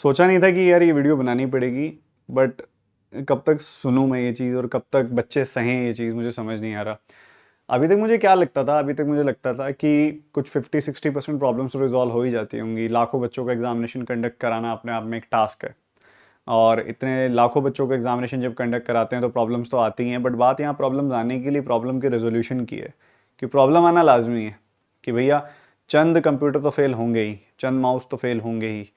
सोचा नहीं था कि यार ये वीडियो बनानी पड़ेगी, बट कब तक सुनूं मैं ये चीज़ और कब तक बच्चे सहें ये चीज़, मुझे समझ नहीं आ रहा। अभी तक मुझे क्या लगता था, अभी तक मुझे लगता था कि कुछ 50-60% प्रॉब्लम्स रिजॉल्व हो ही जाती होंगी। लाखों बच्चों का एग्जामिनेशन कंडक्ट कराना अपने आप में एक टास्क है, और इतने लाखों बच्चों का एग्जामिनेशन जब कंडक्ट कराते हैं तो प्रॉब्लम्स तो आती हैं। बट बात यहाँ प्रॉब्लम्स आने के लिए प्रॉब्लम के रेजोल्यूशन की है, कि प्रॉब्लम आना लाजमी है कि भैया चंद कंप्यूटर तो फेल होंगे ही, चंद माउस तो फेल होंगे ही,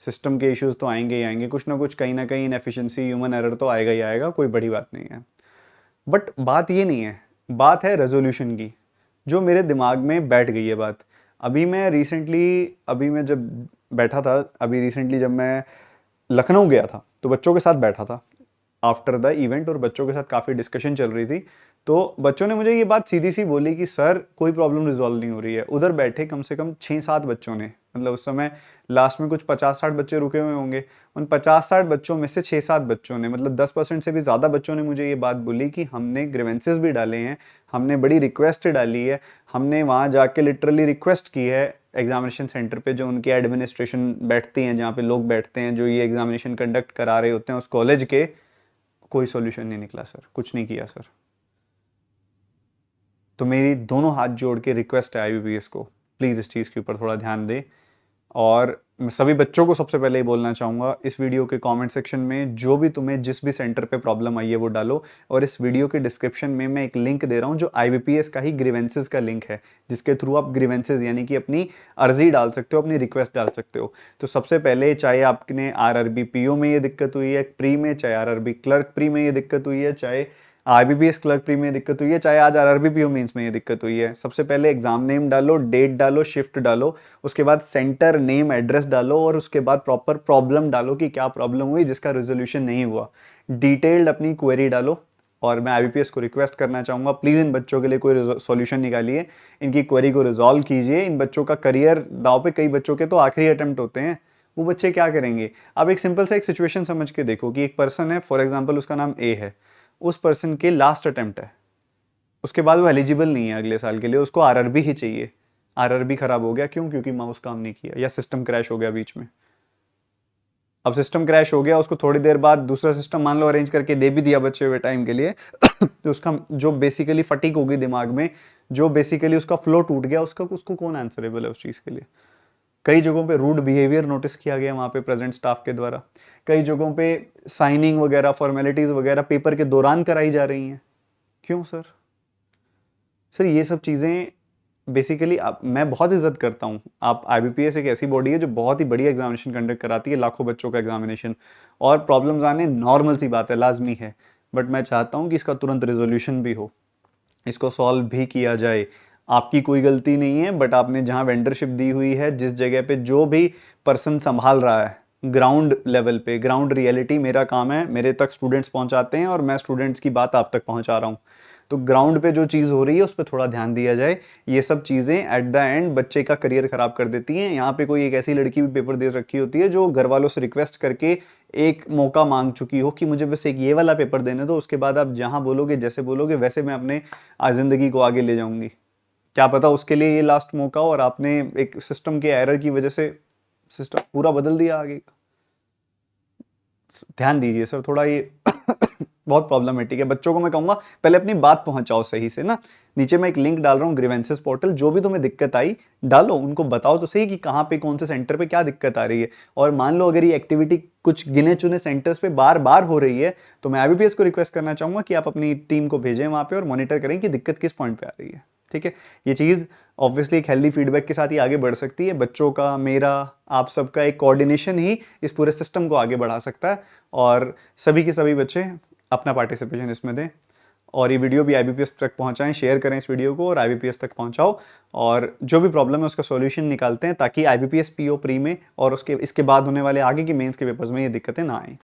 सिस्टम के इश्यूज तो आएंगे ही आएंगे, कुछ ना कुछ कहीं ना कहीं इनएफिशिएंसी ह्यूमन एरर तो आएगा ही आएगा, कोई बड़ी बात नहीं है। बट बात ये नहीं है, बात है रेजोल्यूशन की, जो मेरे दिमाग में बैठ गई है बात। अभी मैं जब बैठा था, अभी रिसेंटली जब मैं लखनऊ गया था तो बच्चों के साथ बैठा था आफ्टर द इवेंट, और बच्चों के साथ काफ़ी डिस्कशन चल रही थी। तो बच्चों ने मुझे ये बात सीधी सी बोली कि सर कोई प्रॉब्लम रिजॉल्व नहीं हो रही है। उधर बैठे कम से कम 6-7 बच्चों ने, मतलब उस समय लास्ट में कुछ 50-60 बच्चे रुके हुए होंगे, उन 50-60 बच्चों में से 6-7 बच्चों ने, मतलब 10% से भी ज़्यादा बच्चों ने मुझे ये बात बोली कि हमने ग्रीवेंसेस भी डाले हैं, हमने बड़ी रिक्वेस्ट डाली है, हमने वहाँ जाके लिटरली रिक्वेस्ट की है एग्जामिनेशन सेंटर पे, जो उनकी एडमिनिस्ट्रेशन बैठती हैं, जहाँ पे लोग बैठते हैं जो ये एग्जामिनेशन कंडक्ट करा रहे होते हैं उस कॉलेज के। कोई सॉल्यूशन नहीं निकला सर, कुछ नहीं किया सर। तो मेरी दोनों हाथ जोड़ के रिक्वेस्ट है आईबीपीएस को, प्लीज़ इस चीज़ के ऊपर थोड़ा ध्यान दे। और मैं सभी बच्चों को सबसे पहले ही बोलना चाहूँगा, इस वीडियो के कमेंट सेक्शन में जो भी तुम्हें जिस भी सेंटर पे प्रॉब्लम आई है वो डालो, और इस वीडियो के डिस्क्रिप्शन में मैं एक लिंक दे रहा हूँ जो आईबीपीएस का ही ग्रीवेंसेस का लिंक है, जिसके थ्रू आप ग्रीवेंसेस यानी कि अपनी अर्जी डाल सकते हो, अपनी रिक्वेस्ट डाल सकते हो। तो सबसे पहले, चाहे आपने आरआरबी पीओ में ये दिक्कत हुई है प्री में, चाहे आरआरबी क्लर्क प्री में ये दिक्कत हुई है, चाहे आईबीपीएस क्लर्क प्री में दिक्कत हुई है, चाहे आज आरआरबी पीओ मेंस में ये दिक्कत हुई है, सबसे पहले एग्जाम नेम डालो, डेट डालो, शिफ्ट डालो, उसके बाद सेंटर नेम एड्रेस डालो, और उसके बाद प्रॉपर प्रॉब्लम डालो कि क्या प्रॉब्लम हुई जिसका रेजोल्यूशन नहीं हुआ। डिटेल्ड अपनी क्वेरी डालो, और मैं आईबीपीएस को रिक्वेस्ट करना चाहूँगा, प्लीज़ इन बच्चों के लिए कोई सॉल्यूशन निकालिए, इनकी क्वेरी को रिजॉल्व कीजिए। इन बच्चों का करियर दाव पे, कई बच्चों के तो आखिरी अटेम्प्ट होते हैं, वो बच्चे क्या करेंगे। अब एक सिंपल सा एक सिचुएशन समझ के देखो कि एक पर्सन है, फॉर एग्जाम्पल उसका नाम ए है, उस पर्सन के लास्ट अटेम्प्ट है, उसके बाद वो एलिजिबल नहीं है अगले साल के लिए, उसको आरआरबी ही चाहिए। आरआरबी खराब हो गया, क्यों? क्योंकि माउस काम नहीं किया या सिस्टम क्रैश हो गया बीच में। अब सिस्टम क्रैश हो गया, उसको थोड़ी देर बाद दूसरा सिस्टम मान लो अरेंज करके दे भी दिया बचे हुए टाइम के लिए तो उसका जो बेसिकली फटीक होगी दिमाग में, जो बेसिकली उसका फ्लो टूट गया, उसका उसको कौन आंसरेबल है उस चीज़ के लिए। कई जगहों पे रूड बिहेवियर नोटिस किया गया वहाँ पे प्रेजेंट स्टाफ के द्वारा, कई जगहों पे साइनिंग वगैरह फॉर्मेलिटीज़ वगैरह पेपर के दौरान कराई जा रही हैं। क्यों सर? सर ये सब चीज़ें बेसिकली मैं बहुत इज्जत करता हूँ। आप आईबीपीएस एक ऐसी बॉडी है जो बहुत ही बढ़िया एग्जामिनेशन कंडक्ट कराती है, लाखों बच्चों का एग्जामिनेशन, और प्रॉब्लम्स आने नॉर्मल सी बात है, लाजमी है। बट मैं चाहता हूँ कि इसका तुरंत रेजोल्यूशन भी हो, इसको सॉल्व भी किया जाए। आपकी कोई गलती नहीं है, बट आपने जहाँ वेंडरशिप दी हुई है, जिस जगह पे जो भी पर्सन संभाल रहा है, ग्राउंड लेवल पे, ग्राउंड रियलिटी मेरा काम है, मेरे तक स्टूडेंट्स पहुँचाते हैं और मैं स्टूडेंट्स की बात आप तक पहुँचा रहा हूँ। तो ग्राउंड पे जो चीज़ हो रही है उस पर थोड़ा ध्यान दिया जाए। ये सब चीज़ें एट द एंड बच्चे का करियर ख़राब कर देती हैं। यहाँ पे कोई एक ऐसी लड़की भी पेपर दे रखी होती है जो घर वालों से रिक्वेस्ट करके एक मौका मांग चुकी हो कि मुझे बस एक ये वाला पेपर देने दो, उसके बाद आप जहाँ बोलोगे, जैसे बोलोगे, वैसे मैं अपने ज़िंदगी को आगे ले जाऊंगी। क्या पता उसके लिए ये लास्ट मौका हो, और आपने एक सिस्टम के एरर की वजह से सिस्टम पूरा बदल दिया आगे। ध्यान दीजिए सर थोड़ा, ये बहुत प्रॉब्लमेटिक है। बच्चों को मैं कहूंगा पहले अपनी बात पहुंचाओ सही से ना। नीचे मैं एक लिंक डाल रहा हूँ ग्रीवेंसेस पोर्टल, जो भी तुम्हें दिक्कत आई डालो, उनको बताओ तो सही कि कहाँ पे कौन से सेंटर पे क्या दिक्कत आ रही है। और मान लो अगर ये एक्टिविटी कुछ गिने चुने सेंटर्स पे बार बार हो रही है, तो मैं आईबीपीएस को रिक्वेस्ट करना चाहूंगा कि आप अपनी टीम को भेजें वहां पे और मॉनिटर करें कि दिक्कत किस पॉइंट पे आ रही है। ठीक है, ये चीज़ ऑब्वियसली एक हेल्दी फीडबैक के साथ ही आगे बढ़ सकती है। बच्चों का, मेरा, आप सबका एक कोऑर्डिनेशन ही इस पूरे सिस्टम को आगे बढ़ा सकता है, और सभी के सभी बच्चे अपना पार्टिसिपेशन इसमें दें। और ये वीडियो भी आईबीपीएस तक पहुंचाएं, शेयर करें इस वीडियो को और आईबीपीएस तक पहुंचाओ, और जो भी प्रॉब्लम है उसका सॉल्यूशन निकालते हैं, ताकि आईबीपीएस पीओ प्री में और उसके इसके बाद होने वाले आगे की मेंस के पेपर्स में ये दिक्कतें ना आएं।